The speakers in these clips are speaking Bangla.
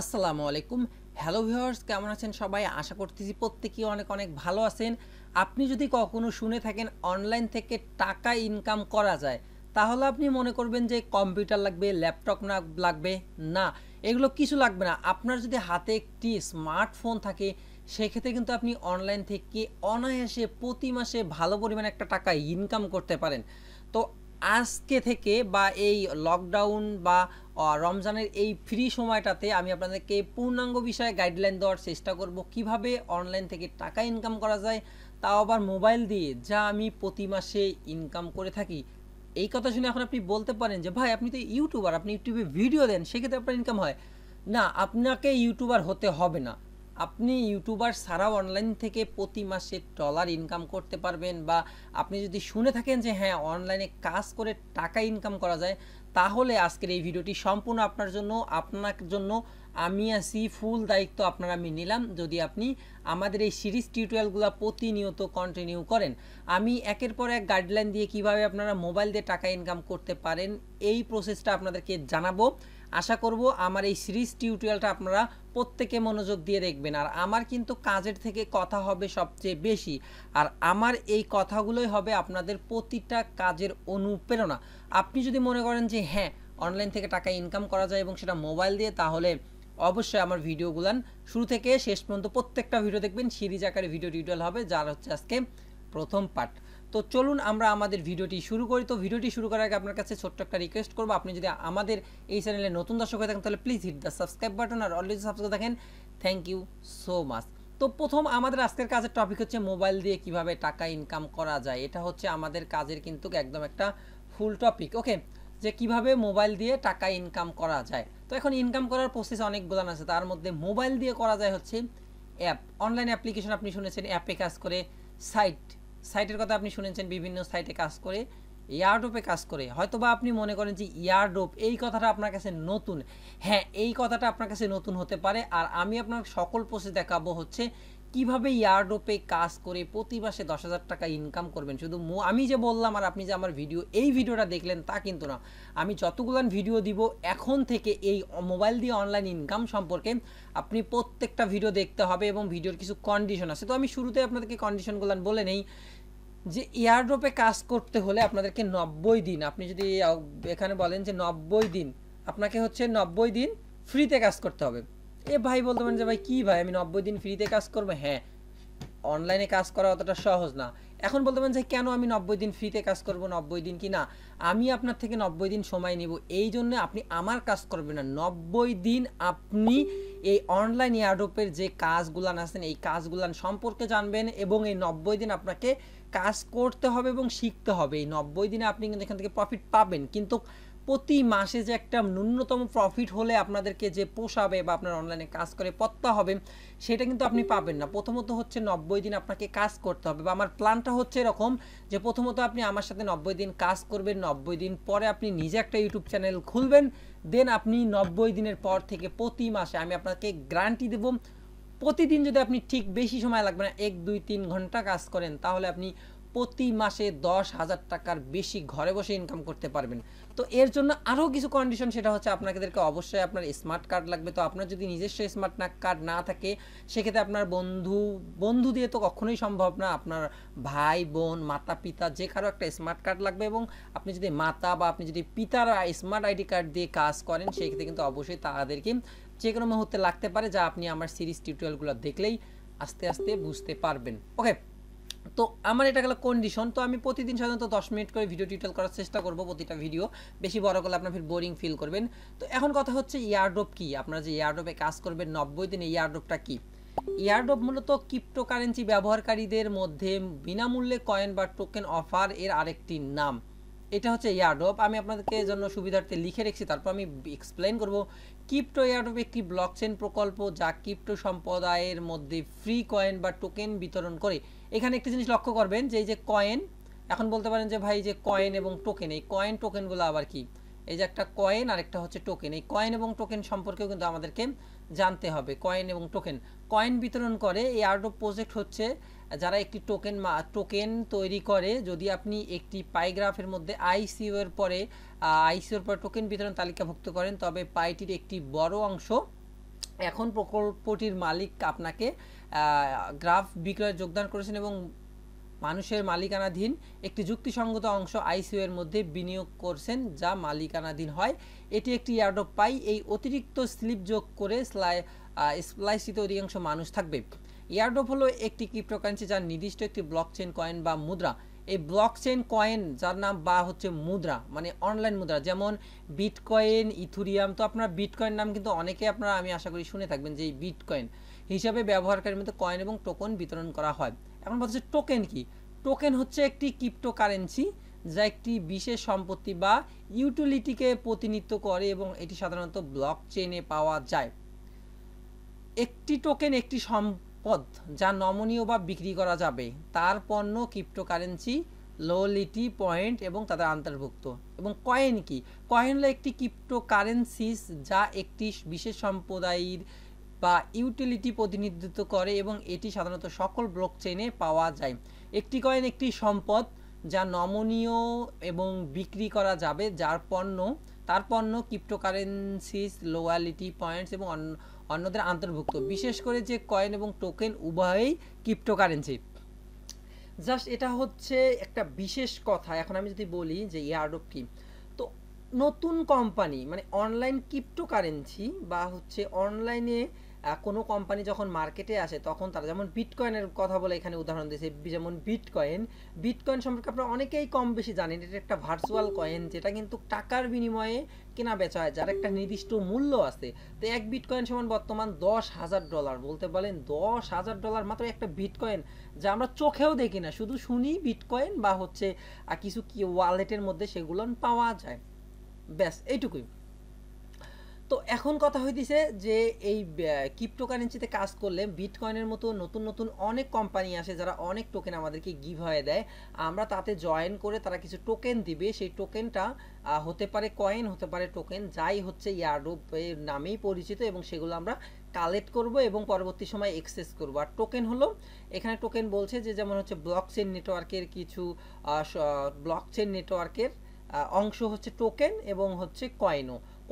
আসসালামু আলাইকুম। হ্যালো ভিউয়ার্স, কেমন আছেন সবাই? আশা করতেছি প্রত্যেকেই অনেক অনেক ভালো আছেন। আপনি যদি কখনো শুনে থাকেন অনলাইন থেকে টাকা ইনকাম করা যায়, তাহলে আপনি মনে করবেন যে কম্পিউটার লাগবে, ল্যাপটপ না লাগবে। না, এগুলো কিছু লাগবে না। আপনার যদি হাতে একটি স্মার্টফোন থাকে, সেক্ষেত্রে কিন্তু আপনি অনলাইন থেকে অনায়াসে প্রতি মাসে ভালো পরিমাণে একটা টাকা ইনকাম করতে পারেন। তো আজকে থেকে বা এই লকডাউন বা রমজানের এই ফ্রি সময়টাতে আমি আপনাদেরকে পূর্ণাঙ্গ বিষয়ে গাইডলাইন দেওয়ার চেষ্টা করব কিভাবে অনলাইন থেকে টাকা ইনকাম করা যায়, তাও আবার মোবাইল দিয়ে, যা আমি প্রতি মাসে ইনকাম করে থাকি। এই কথা শুনে এখন আপনি বলতে পারেন যে ভাই আপনি তো ইউটিউবার, আপনি ইউটিউবে ভিডিও দেন, সেক্ষেত্রে আপনার ইনকাম হয়। না, আপনাকে ইউটিউবার হতে হবে না। আপনি ইউটিউবার ছাড়াও অনলাইন থেকে প্রতি মাসে ডলার ইনকাম করতে পারবেন। বা আপনি যদি শুনে থাকেন যে হ্যাঁ, অনলাইনে কাজ করে টাকা ইনকাম করা যায়, তাহলে আজকের এই ভিডিওটি সম্পূর্ণ আপনার জন্য। আপনার জন্য আমি আছি, ফুল দায়িত্ব আপনার আমি নিলাম। যদি আপনি আমাদের এই সিরিজ টিউটোরিয়ালগুলো প্রতিনিয়ত কন্টিনিউ করেন, আমি একের পর এক গাইডলাইন দিয়ে কিভাবে আপনারা মোবাইল দিয়ে টাকা ইনকাম করতে পারেন এই প্রসেসটা আপনাদেরকে জানাবো। আশা করব আমার এই সিরিজ টিউটোরিয়ালটা আপনারা প্রত্যেকে মনোযোগ দিয়ে দেখবেন। আর আমার কিন্তু কাজের থেকে কথা হবে সবচেয়ে বেশি, আর আমার এই কথাগুলোই হবে আপনাদের প্রতিটা কাজের অনুপ্রেরণা। আপনি যদি মনে করেন যে হ্যাঁ, অনলাইন থেকে টাকা ইনকাম করা যায় এবং সেটা মোবাইল দিয়ে, তাহলে অবশ্যই আমার ভিডিওগুলান শুরু থেকে শেষ পর্যন্ত প্রত্যেকটা ভিডিও দেখবেন। সিরিজ আকারে ভিডিও টিউটোরিয়াল হবে, যার হচ্ছে আজকে প্রথম পার্ট। তো চলুন আমরা আমাদের ভিডিওটি শুরু করি। তো ভিডিওটি শুরু করার আগে আপনার কাছে ছোট্ট একটা রিকোয়েস্ট করবো, আপনি যদি আমাদের এই চ্যানেলে নতুন দর্শক হয়ে থাকেন তাহলে please hit the subscribe button, আর অলরেডি সাবস্ক্রাইব দেখেন, থ্যাংক ইউ সো মাচ। তো প্রথম আমাদের আজকের কাজের টপিক হচ্ছে মোবাইল দিয়ে কিভাবে টাকা ইনকাম করা যায়। এটা হচ্ছে আমাদের কাজের কিন্তু একদম একটা ফুল টপিক, ওকে, যে কিভাবে মোবাইল দিয়ে টাকা ইনকাম করা যায়। তো এখন ইনকাম করার প্রসেস অনেকগুলো আছে, তার মধ্যে মোবাইল দিয়ে করা যায় হচ্ছে অ্যাপ, অনলাইন অ্যাপ্লিকেশন। আপনি শুনেছেন অ্যাপে কাজ করে, সাইটের কথা আপনি শুনেছেন, বিভিন্ন সাইটে কাজ করে, এয়ারড্রপে কাজ করে। হয়তোবা আপনি মনে করেন যে এয়ারড্রপ এই কথাটা আপনার কাছে নতুন। হ্যাঁ, এই কথাটা আপনার কাছে নতুন হতে পারে। আর আমি আপনার সকল প্রসেস দেখাবো হচ্ছে কিভাবে এয়ারড্রপে কাজ করে প্রতি মাসে 10,000 টাকা ইনকাম করবেন। শুধু আমি যে বললাম আর আপনি যে আমার এই ভিডিওটা দেখলেন তা কিন্তু না। আমি যতগুলো ভিডিও দিব এখন থেকে এই মোবাইল দিয়ে অনলাইন ইনকাম সম্পর্কে, আপনি প্রত্যেকটা ভিডিও দেখতে হবে এবং ভিডিওর কিছু কন্ডিশন আছে। তো আমি শুরুতে আপনাদেরকে কন্ডিশনগুলো বলে নেই যে এয়ারড্রপে কাজ করতে হলে আপনাদেরকে 90 দিন, আপনি যদি এখানে বলেন যে 90 দিন, আপনাকে হচ্ছে 90 দিন ফ্রিতে কাজ করতে হবে। এ ভাই বলতে পারেন যে ভাই কি ভাই, আমি 90 দিন ফ্রিতে কাজ করবো? হ্যাঁ, অনলাইনে কাজ করা অতটা সহজ না। এখন বলতে পারেন যে কেন আমি 90 দিন ফ্রিতে কাজ করব? 90 দিন কি না, আমি আপনার থেকে 90 দিন সময় নিব, এই জন্য আপনি আমার কাজ করবেন না। 90 দিন আপনি এই অনলাইন এয়ারড্রপের যে কাজগুলান আছেন এই কাজগুলান সম্পর্কে জানবেন, এবং এই 90 দিন আপনাকে কাজ করতে হবে এবং শিখতে হবে। এই 90 দিনে আপনি কিন্তু এখান থেকে প্রফিট পাবেন, কিন্তু প্রতি মাসে যে একটা ন্যূনতম প্রফিট হলে আপনাদেরকে যে পোষাবে বা আপনার অনলাইনে কাজ করে পড়তে হবে, সেটা কিন্তু আপনি পাবেন না। প্রথমত হচ্ছে 90 দিন আপনাকে কাজ করতে হবে, বা আমার প্ল্যানটা হচ্ছে এরকম যে প্রথমত আপনি আমার সাথে 90 দিন কাজ করবেন, 90 দিন পরে আপনি নিজে একটা ইউটিউব চ্যানেল খুলবেন, দেন আপনি 90 দিনের পর থেকে প্রতি মাসে আমি আপনাকে গ্যারান্টি দেব, প্রতিদিন যদি আপনি ঠিক বেশি সময় লাগবে না, 1-2-3 ঘন্টা কাজ করেন, তাহলে আপনি প্রতি মাসে 10,000 টাকার বেশি ঘরে বসে ইনকাম করতে পারবেন। তো এর জন্য আরও কিছু কন্ডিশন, সেটা হচ্ছে আপনাদেরকে অবশ্যই আপনার স্মার্ট কার্ড লাগবে। তো আপনার যদি নিজস্ব স্মার্ট কার্ড না থাকে, সেক্ষেত্রে আপনার বন্ধু দিয়ে তো কখনোই সম্ভব না, আপনার ভাই বোন মাতা পিতা যে কারো একটা স্মার্ট কার্ড লাগবে। এবং আপনি যদি মাতা বা আপনি যদি পিতার স্মার্ট আইডি কার্ড দিয়ে কাজ করেন, সেক্ষেত্রে কিন্তু অবশ্যই তাদেরকে যে কোনো মুহূর্তে লাগতে পারে, যা আপনি আমার সিরিজ টিউটোরিয়ালগুলো দেখলেই আস্তে আস্তে বুঝতে পারবেন। ওকে, তো আমার এটা গেল কন্ডিশন। তো আমি প্রতিদিন সাধারণত 10 মিনিট করে ভিডিও টিউটোরিয়াল করার চেষ্টা করব, প্রতিটা ভিডিও। বেশি বড় করলে আপনার ফির বোরিং ফিল করবেন। তো এখন কথা হচ্ছে এয়ারড্রপ কি, আপনারা যে এয়ারড্রপে কাজ করবেন 90 দিন, এই এয়ারড্রপটা কি? এয়ারড্রপ মূলত ক্রিপ্টোকারেন্সি ব্যবহারকারীদের মধ্যে বিনামূল্যে কয়েন বা টোকেন অফার এর আরেকটি নাম। এটা হচ্ছে এয়ারড্রপ। আমি আপনাদেরকে জন্য সুবিধার্থে লিখে রেখেছি, তারপর আমি এক্সপ্লেন করব। ক্রিপ্টো এয়ারড্রপ একটি ব্লকচেন প্রকল্প যা ক্রিপ্টো সম্প্রদায়ের মধ্যে ফ্রি কয়েন বা টোকেন বিতরণ করে। এখানে একটি জিনিস লক্ষ্য করবেন যে এই যে কয়েন, এখন বলতে পারেন যে ভাই যে কয়েন এবং টোকেন, এই কয়েন টোকেনগুলো আবার কি? এই যে একটা কয়েন আর একটা হচ্ছে টোকেন, এই কয়েন এবং টোকেন সম্পর্কেও কিন্তু আমাদেরকে জানতে হবে। কয়েন এবং কয়েন বিতরণ করে এই এয়ারড্রপ প্রজেক্ট হচ্ছে যারা একটি টোকেন তৈরি করে। যদি আপনি একটি পাইগ্রাফের মধ্যে আইসিওর পরে টোকেন বিতরণ তালিকাভুক্ত করেন, তবে পাইটির একটি বড় অংশ এখন প্রকল্পটির মালিক আপনাকে গ্রাফ বিক্রয়ে যোগদান করেছেন এবং মানুষের মালিকানাধীন একটি যুক্তিসঙ্গত অংশ আইসিইউ এর মধ্যে বিনিয়োগ করছেন যা মালিকানাধীন হয়। এটি একটি এয়ারড্রপ পাই। এই অতিরিক্ত স্লিপ যোগ করে স্প্লাইসিতে অধিকাংশ মানুষ থাকবে। এয়ারড্রপ হলো একটি ক্রিপ্টোকারেন্সি যার নির্দিষ্ট একটি ব্লকচেন কয়েন বা মুদ্রা। এই ব্লকচেন কয়েন যার নাম বা হচ্ছে মুদ্রা মানে অনলাইন মুদ্রা, যেমন বিটকয়েন, ইথুরিয়াম। তো আপনার বিটকয়েন নাম কিন্তু অনেকে আপনারা আমি আশা করি শুনে থাকবেন যে এই বিটকয়েন হিসাবে ব্যবহারকারীর মধ্যে কয়েন এবং টোকন বিতরণ করা হয়। এখন বলছে টোকেন কি? টোকেন হচ্ছে একটি ক্রিপ্টোকারেন্সি যা একটি বিশেষ সম্পত্তি বা ইউটিলিটিকে প্রতিনিধিত্ব করে এবং এটি সাধারণত ব্লকচেনে পাওয়া যায়। একটি টোকেন একটি সম্পদ যা নমনীয় বা বিক্রি করা যাবে। তার পণ্য ক্রিপ্টোকারেন্সি, লোলিটি পয়েন্ট এবং তাদের অন্তর্ভুক্ত। এবং কয়েন কি? কয়েন হলো একটি ক্রিপ্টোকারেন্সিস যা একটি বিশেষ সম্প্রদায়ের বা ইউটিলিটি প্রতিনিধিত্ব করে এবং এটি সাধারণত সকল ব্লকচেনে পাওয়া যায়। একটি কয়েন একটি সম্পদ যা নমনীয় এবং বিক্রি করা যাবে, তার পণ্য ক্রিপ্টোকারেন্সিস, লোয়ালিটি পয়েন্টস এবং অন্যদের অন্তর্ভুক্ত। বিশেষ করে যে কয়েন এবং টোকেন উভয়ই ক্রিপ্টোকারেন্সি। জাস্ট এটা হচ্ছে একটা বিশেষ কথা। এখন আমি যদি বলি যে এয়ারড্রপ কি, তো নতুন কোম্পানি মানে অনলাইন ক্রিপ্টোকারেন্সি বা হচ্ছে অনলাইনে কোনো কোম্পানি যখন মার্কেটে আসে তখন তারা, যেমন বিটকয়েনের কথা বলে এখানে উদাহরণ দিয়েছে, যেমন বিটকয়েন সম্পর্কে আপনারা অনেকেই কম বেশি জানেন। এটা একটা ভার্চুয়াল কয়েন যেটা কিন্তু টাকার বিনিময়ে কেনা বেচা হয়, যার একটা নির্দিষ্ট মূল্য আছে। তো এক বিটকয়েন সমান বর্তমান $10,000। বলতে বলেন $10,000 মাত্র একটা বিটকয়েন, যা আমরা চোখেও দেখি না, শুধু শুনি বিটকয়েন বা হচ্ছে কিছু কি ওয়ালেটের মধ্যে সেগুলো পাওয়া যায়। ব্যাস এইটুকুই। তো এখন কথা হইতেছে যে এই ক্রিপ্টোকারেন্সিতে কাজ করলে বিটকয়েনের মতো নতুন নতুন অনেক কোম্পানি আসে যারা অনেক টোকেন আমাদেরকে গিভ হয়ে দেয়। আমরা তাতে জয়েন করে তারা কিছু টোকেন দিবে। সেই টোকেনটা হতে পারে কয়েন, হতে পারে টোকেন, যাই হচ্ছে এয়ারড্রপের নামেই পরিচিত, এবং সেগুলো আমরা কালেক্ট করব এবং পরবর্তী সময় এক্সেস করব। আর টোকেন হলো, এখানে টোকেন বলছে যে যেমন হচ্ছে ব্লকচেন নেটওয়ার্কের কিছু ব্লকচেন নেটওয়ার্কের অংশ হচ্ছে টোকেন এবং হচ্ছে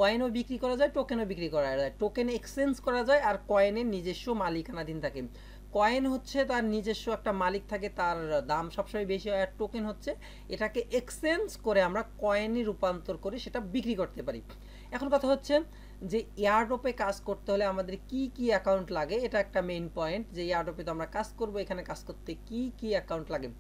কয়েনও বিক্রি করা যায়, টোকেনও বিক্রি করা যায়। টোকেন এক্সচেঞ্জ করা যায় আর কয়েনের নিজস্ব মালিকানাধীন থাকে। কয়েন হচ্ছে তার নিজস্ব একটা মালিক থাকে, তার দাম সবসময় বেশি হয়। আর টোকেন হচ্ছে এটাকে এক্সচেঞ্জ করে আমরা কয়েনে রূপান্তর করে সেটা বিক্রি করতে পারি। এখন কথা হচ্ছে যে এয়ারড্রপে কাজ করতে হলে আমাদের কি কি অ্যাকাউন্ট লাগে, এটা একটা মেইন পয়েন্ট। যে এয়ারড্রপে তো আমরা কাজ করব, এখানে কাজ করতে কি কি অ্যাকাউন্ট লাগে।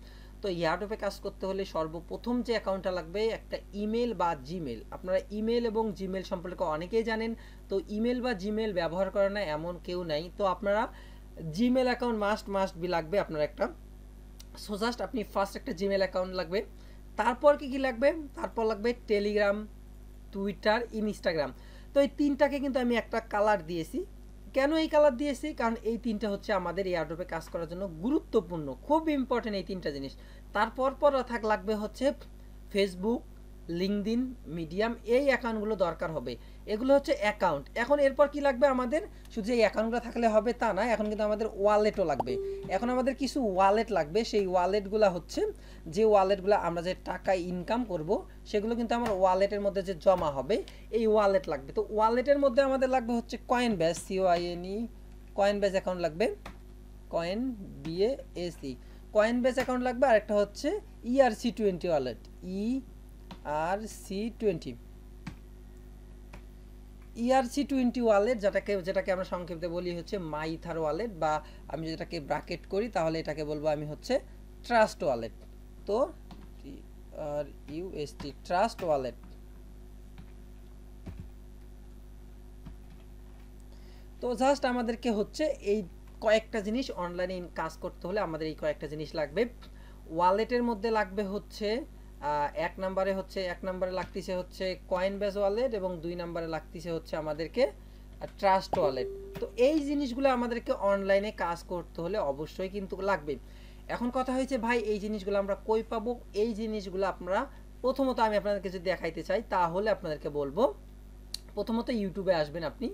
তো এয়ারড্রপে কাজ করতে হলে সর্বপ্রথম যে অ্যাকাউন্টটা লাগবে একটা ইমেল বা জিমেল। আপনারা ইমেল এবং জিমেল সম্পর্কে অনেকেই জানেন। তো ইমেল বা জিমেল ব্যবহার করে না এমন কেউ নাই। তো আপনারা জিমেল অ্যাকাউন্ট মাস্ট বি লাগবে আপনার একটা। সো জাস্ট আপনি ফার্স্ট একটা জিমেল অ্যাকাউন্ট লাগবে। তারপর কি লাগবে? তারপর লাগবে টেলিগ্রাম, টুইটার, ইনস্টাগ্রাম। তো এই তিনটাকে কিন্তু আমি একটা কালার দিয়েছি। কেন এই কালার দিয়েছি? কারণ এই তিনটা হচ্ছে আমাদের এয়ারড্রপে কাজ করার জন্য গুরুত্বপূর্ণ, খুব ইম্পর্টেন্ট এই তিনটা জিনিস। তারপর লাগবে হচ্ছে ফেসবুক, লিঙ্কডইন, মিডিয়াম, এই অ্যাকাউন্টগুলো দরকার হবে। এগুলো হচ্ছে অ্যাকাউন্ট। এখন এরপর কি লাগবে আমাদের? শুধু এই অ্যাকাউন্টগুলো থাকলে হবে তা না, এখন কিন্তু আমাদের ওয়ালেটও লাগবে। এখন আমাদের কিছু ওয়ালেট লাগবে। সেই ওয়ালেটগুলো হচ্ছে যে ওয়ালেটগুলো আমরা যে টাকা ইনকাম করব সেগুলো কিন্তু আমার ওয়ালেটের মধ্যে যে জমা হবে, এই ওয়ালেট লাগবে। তো ওয়ালেটের মধ্যে আমাদের লাগবে হচ্ছে কয়েনবেস, COINE, কয়েনবেস অ্যাকাউন্ট লাগবে, COINBASE কয়েনবেস অ্যাকাউন্ট লাগবে। আর একটা হচ্ছে ERC20 ওয়ালেট, ERC20 ওয়ালেট, যেটাকে আমরা সংক্ষেপে বলি হচ্ছে মাই ইথার ওয়ালেট, বা আমি যেটাকে ব্র্যাকেট করি তাহলে এটাকে বলবো আমি হচ্ছে ট্রাস্ট ওয়ালেট। তো TRUST ট্রাস্ট ওয়ালেট। তো জাস্ট আমাদেরকে হচ্ছে এই কয়েকটা জিনিস অনলাইনে কাজ করতে হলে আমাদের এই কয়েকটা জিনিস লাগবে। ওয়ালেটের মধ্যে লাগবে হচ্ছে এক নম্বরে লাগতেছে হচ্ছে কয়েনবেস ওয়ালেট, এবং 2 নম্বরে লাগতেছে হচ্ছে আমাদেরকে ট্রাস্ট ওয়ালেট। তো এই জিনিসগুলো আমাদেরকে অনলাইনে কাজ করতে হলে অবশ্যই কিন্তু লাগবে। এখন কথা হয়েছে ভাই এই জিনিসগুলো আমরা কই পাবো? এই জিনিসগুলো আপনারা প্রথমত আমি আপনাদেরকে যদি দেখাইতে চাই তাহলে আপনাদেরকে বলবো, প্রথমত ইউটিউবে আসবেন। আপনি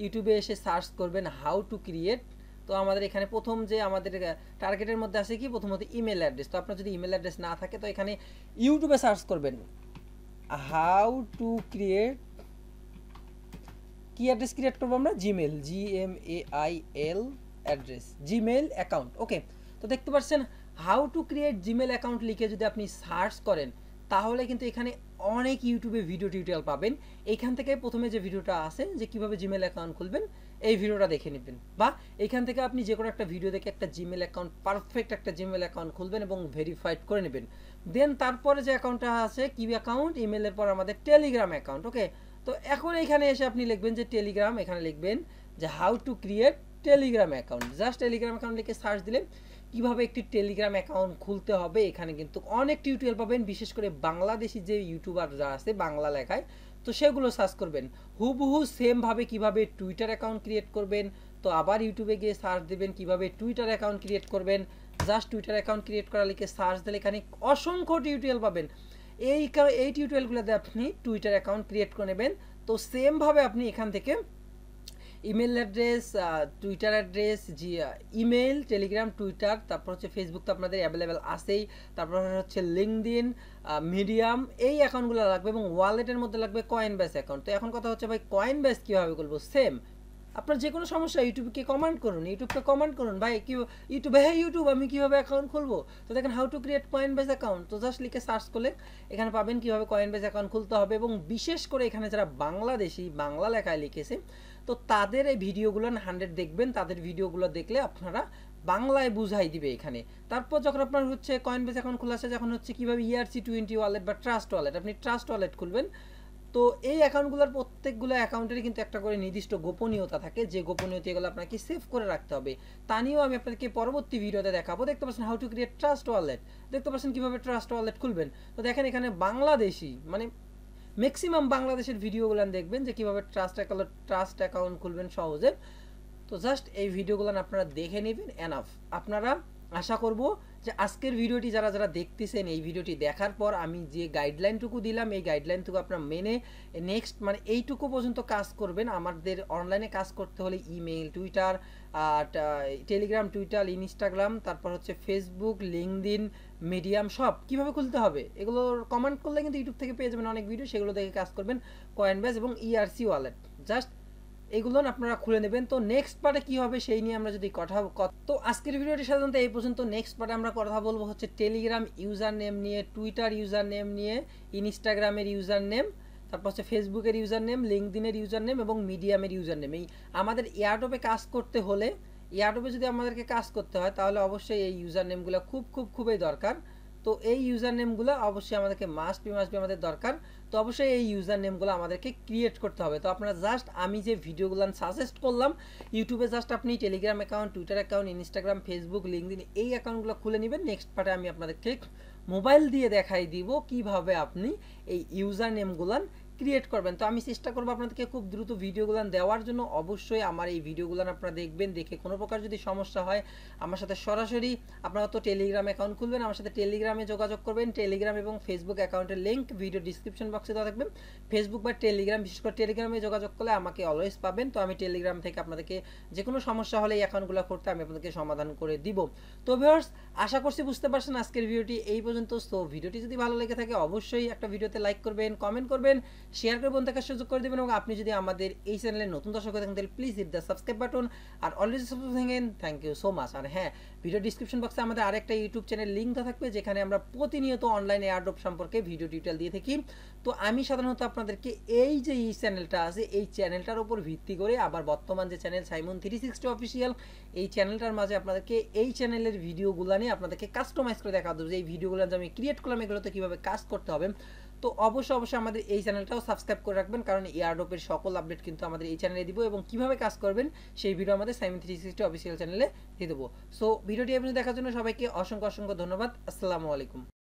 ইউটিউবে এসে সার্চ করবেন হাউ টু ক্রিয়েট। তো আমাদের এখানে প্রথম যে আমাদের টার্গেটের মধ্যে আছে কি, প্রথমত ইমেল অ্যাড্রেস। তো আপনার যদি ইমেল অ্যাড্রেস না থাকে তো এখানে ইউটিউবে সার্চ করবেন হাউ টু ক্রিয়েট কি অ্যাড্রেস ক্রিয়েট করবো আমরা? Gmail, GMAIL address, Gmail account. ওকে, তো দেখতে পাচ্ছেন how to create Gmail account লিখে যদি আপনি সার্চ করেন তাহলে কিন্তু এখানে অনেক ইউটিউবে ভিডিও টিউটোরিয়াল পাবেন। এইখান থেকে প্রথমে যে ভিডিওটা আছে যে কিভাবে জিমেল অ্যাকাউন্ট খুলবেন এই ভিডিওটা দেখে নেবেন, বা এখান থেকে আপনি যে কোনো একটা ভিডিও দেখে একটা জিমেল অ্যাকাউন্ট, পারফেক্ট একটা জিমেল অ্যাকাউন্ট খুলবেন এবং ভেরিফাইড করে নেবেন। দেন তারপরে যে অ্যাকাউন্টটা আছে কি অ্যাকাউন্ট, ইমেলের পর আমাদের টেলিগ্রাম অ্যাকাউন্ট। ওকে, তো এখন এখানে এসে আপনি লিখবেন যে টেলিগ্রাম, এখানে লিখবেন যে how to create Telegram account. Just Telegram account লিখে সার্চ দিলে কিভাবে একটি টেলিগ্রাম অ্যাকাউন্ট খুলতে হবে এখানে কিন্তু অনেক টিউটোরিয়াল পাবেন, বিশেষ করে বাংলাদেশি যে ইউটিউবার যারা আছে বাংলা লেখায়, তো সেগুলো সার্চ করবেন। হুবহু সেমভাবে কিভাবে টুইটার অ্যাকাউন্ট ক্রিয়েট করবেন, তো আবার ইউটিউবে গিয়ে সার্চ দেবেন কিভাবে টুইটার অ্যাকাউন্ট ক্রিয়েট করবেন। জাস্ট টুইটার অ্যাকাউন্ট ক্রিয়েট করা লিখে সার্চ দিলে এখানে অসংখ্য টিউটোরিয়াল পাবেন। এই টিউটোরিয়ালগুলোতে আপনি টুইটার অ্যাকাউন্ট ক্রিয়েট করে নেবেন। তো সেমভাবে আপনি এখান থেকে email address, Twitter address, email, Telegram, Twitter, তারপর হচ্ছে ফেসবুক তো আপনাদের অ্যাভেলেবেল আছেই, তারপর হচ্ছে লিঙ্কডইন, মিডিয়াম, এই অ্যাকাউন্টগুলো লাগবে এবং ওয়ালেটের মধ্যে লাগবে কয়েনবেস অ্যাকাউন্ট। তো এখন কথা হচ্ছে ভাই কয়েনবেস কীভাবে করবো? সেম আপনার যে কোনো সমস্যা ইউটিউবকে কমান্ড করুন, ভাই কি ইউটিউবে, হ্যাঁ ইউটিউব আমি কীভাবে অ্যাকাউন্ট খুলবো? তো দেখেন how to create Coinbase account, তো জাস্ট লিখে সার্চ করলে এখানে পাবেন কীভাবে কয়েনবেস অ্যাকাউন্ট খুলতে হবে। এবং বিশেষ করে এখানে যারা বাংলাদেশি বাংলা লেখায় লিখেছে তো তাদের এই ভিডিওগুলো 100 দেখবেন, তাদের ভিডিওগুলো দেখলে আপনারা বাংলায় বুঝাই দিবে এখানে। তারপর যখন আপনার হচ্ছে কয়েনবেস অ্যাকাউন্ট খোলা আছে, যখন হচ্ছে কীভাবে ERC20 ওয়ালেট বা ট্রাস্ট ওয়ালেট, আপনি ট্রাস্ট ওয়ালেট খুলবেন। তো এই অ্যাকাউন্টগুলোর প্রত্যেকগুলো অ্যাকাউন্টেরই কিন্তু একটা করে নির্দিষ্ট গোপনীয়তা থাকে, যে গোপনীয়তাগুলো আপনাকে সেভ করে রাখতে হবে। তা নিয়েও আমি আপনাদেরকে পরবর্তী ভিডিওতে দেখাবো। দেখতে পাচ্ছেন how to create trust wallet, দেখতে পাচ্ছেন কীভাবে ট্রাস্ট ওয়ালেট খুলবেন। তো দেখেন এখানে বাংলাদেশি মানে ম্যাক্সিমাম বাংলাদেশের ভিডিওগুলো দেখবেন যে কীভাবে ট্রাস্ট অ্যাকাউন্ট খুলবেন সহজে। তো জাস্ট এই ভিডিওগুলো আপনারা দেখে নেবেন, এনাফ। আপনারা আশা করব যে আজকের ভিডিওটি যারা যারা দেখতেছেন এই ভিডিওটি দেখার পর আমি যে গাইডলাইনটুকু দিলাম এই গাইডলাইনটুকু আপনারা মেনে নেক্সট মানে এইটুকু পর্যন্ত কাজ করবেন। আমাদের অনলাইনে কাজ করতে হলে email, Twitter, Telegram, Twitter, Instagram, তারপর হচ্ছে ফেসবুক, লিঙ্কডইন, মিডিয়াম সব কীভাবে খুলতে হবে এগুলো কমেন্ট করলে কিন্তু ইউটিউব থেকে পেয়ে যাবেন অনেক ভিডিও, সেগুলো দেখে কাজ করবেন। কয়েনবেস এবং ERC ওয়ালেট জাস্ট এগুলো আপনারা খুলে নেবেন। তো নেক্সট পার্টে কী হবে সেই নিয়ে আমরা যদি তো আজকের ভিডিওটি সাধারণত এই পর্যন্ত। নেক্সট পার্টে আমরা কথা বলবো হচ্ছে টেলিগ্রাম ইউজার নেম নিয়ে, টুইটার ইউজার নেম নিয়ে, ইনস্টাগ্রামের ইউজার নেম, তারপর হচ্ছে ফেসবুকের ইউজার নেম, লিঙ্কডইনের ইউজার নেম এবং মিডিয়ামের ইউজার নেম। এই আমাদের এয়ারড্রপে কাজ করতে হলে, এয়ারড্রপে যদি আমাদেরকে কাজ করতে হয় তাহলে অবশ্যই এই ইউজার নেমগুলো খুবই দরকার। তো এই ইউজার নেমগুলো অবশ্যই আমাদেরকে মাস্ট বি আমাদের দরকার। তো অবশ্যই এই ইউজার নেমগুলো আমাদেরকে ক্রিয়েট করতে হবে। তো আপনারা জাস্ট আমি যে ভিডিওগুলো সাজেস্ট করলাম ইউটিউবে জাস্ট আপনি Telegram account, Twitter account, Instagram, Facebook, LinkedIn এই অ্যাকাউন্টগুলো খুলে নেবেন। নেক্সট পার্টে আমি আপনাদেরকে মোবাইল দিয়ে দেখাই দিব কিভাবে আপনি এই ইউজার নেমগুলো ক্রিয়েট করবেন। তো আমি চেষ্টা করবো আপনাদেরকে খুব দ্রুত ভিডিওগুলো দেওয়ার জন্য। অবশ্যই আমার এই ভিডিওগুলো আপনারা দেখবেন, দেখে কোনো প্রকার যদি সমস্যা হয় আমার সাথে সরাসরি আপনারা তো টেলিগ্রাম অ্যাকাউন্ট খুলবেন, আমার সাথে টেলিগ্রামে যোগাযোগ করবেন। টেলিগ্রাম এবং ফেসবুক অ্যাকাউন্টের লিঙ্ক ভিডিও ডিসক্রিপশন বক্সে দেওয়া থাকবে। ফেসবুক বা টেলিগ্রাম, বিশেষ করে টেলিগ্রামে যোগাযোগ করলে আমাকে অলওয়েজ পাবেন। তো আমি টেলিগ্রাম থেকে আপনাদেরকে যে কোনো সমস্যা হলে এই অ্যাকাউন্টগুলো করতে আমি আপনাদেরকে সমাধান করে দিব। তো ভিউয়ার্স আশা করছি বুঝতে পারছেন আজকের ভিডিওটি এই পর্যন্ত। তো ভিডিওটি যদি ভালো লেগে থাকে অবশ্যই একটা ভিডিওতে লাইক করবেন, কমেন্ট করবেন, শেয়ার করে বন্ধুদের কাছে সুযোগ করে দেবেন। এবং আপনি যদি আমাদের এই চ্যানেলে নতুন দর্শক হয়ে থাকেন তাহলে please hit the subscribe button. আর অলরেডি সাবস্ক্রাইব থাকেন থ্যাংক ইউ সো মাচ। আর হ্যাঁ, ভিডিও ডিসক্রিপশন বক্সে আমাদের আরেকটা ইউটিউব চ্যানেল লিঙ্ক দেওয়া থাকবে যেখানে আমরা প্রতিনিয়ত অনলাইন এয়ারড্রপ সম্পর্কে ভিডিও টিউটোরিয়াল দিয়ে থাকি। তো আমি সাধারণত আপনাদেরকে এই যে এই চ্যানেলটা আছে এই চ্যানেলটার উপর ভিত্তি করে আবার বর্তমান যে চ্যানেল সাইমন360 অফিসিয়াল এই চ্যানেলটার মাঝে আপনাদেরকে এই চ্যানেলের ভিডিওগুলো নিয়ে আপনাদেরকে কাস্টমাইজ করে দেখা দেবো যে এই ভিডিওগুলো যে আমি ক্রিয়েট করলাম এগুলোতে কীভাবে কাজ করতে হবে। তো অবশ্যই আমাদের এই চ্যানেলটাও সাবস্ক্রাইব করে রাখবেন, কারণ এয়ারড্রপের সকল আপডেট কিন্তু আমাদের এই চ্যানেলে দিব এবং কিভাবে কাজ করবেন সেই ভিডিও আমাদের সাইমন360 অফিসিয়াল চ্যানেলে দিয়ে দেবো। সো ভিডিওটি আপনি দেখার জন্য সবাইকে অসংখ্য ধন্যবাদ। আসসালামু আলাইকুম।